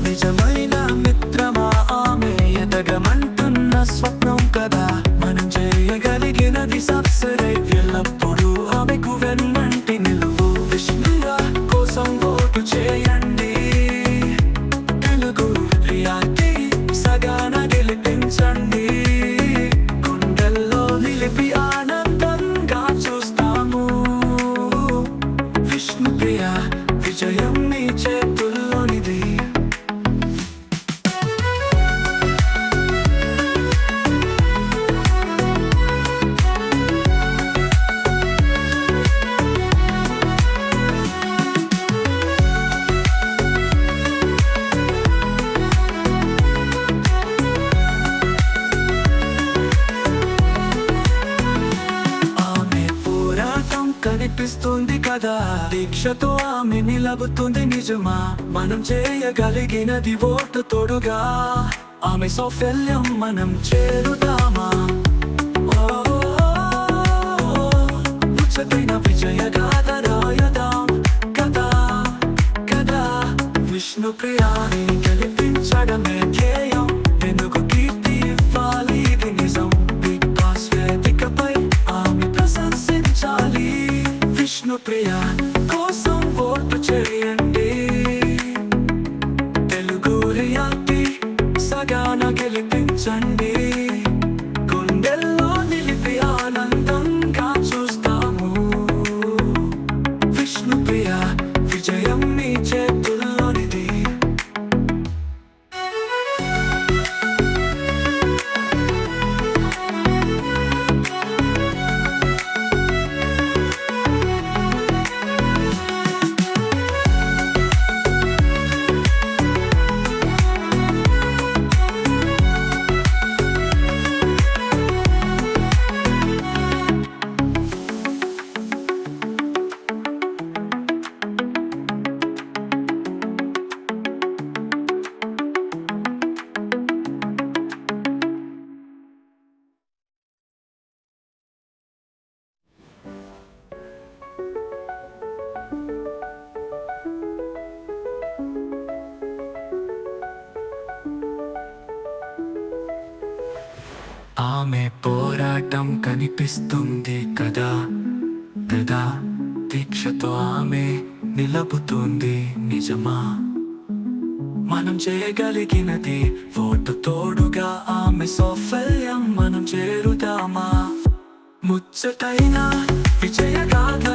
నిజమైన మిత్రమా ఆమె ఎదగమంటున్న స్వప్నం కదా, మనం చేయగలిగినది సబ్స్క్రైబ్, ఎల్లప్పుడూ ఆమెకు వెన్నంటి నిలువు. విష్ణుయ కోసం ఓటు చేయండి, తెలుగు రియాలిటీ సగాన గెలిపించండి. గుండెల్లో నిలిపి ఆనందంగా చూస్తాము. విష్ణుప్రియ విజయం మీ చేతుల్లోనిది. కనిపిస్తుంది కదా, దీక్షతో ఆమె నిలబుతుంది నిజమా, మనం చేయగలిగినది ఓటు తోడుగా. ఆమె సౌఫల్యం మనం చేరుదామా? ముచ్చటైన విజయ గాథ రాయదాం కదా కదా. విష్ణుప్రియాని గెలిపించడమే ధ్యేయం, ఎందుకు కీర్తి ఇవ్వాలి ఇది నిజం. బిగ్ బాస్ వేదికపై ఆమె ప్రశంసించాలి. విష్ణుప్రియ కోసం ఓటు చేయండి, తెలుగు రియాలిటీ సగాన గెలిపించండి. గుండెల్లో నిలిపి ఆనందంగా చూస్తాము. విష్ణుప్రియ విజయం మీ చేతుల్లోనిది. ఆమె పోరాటం కనిపిస్తుంది కదా కదా, దీక్షతో ఆమె నిలబుతుంది నిజమా, మనం చేయగలిగినది ఓటు తోడుగా. ఆమె సౌఫల్యం మనం చేరుదామా? ముచ్చటైన విజయ గాథ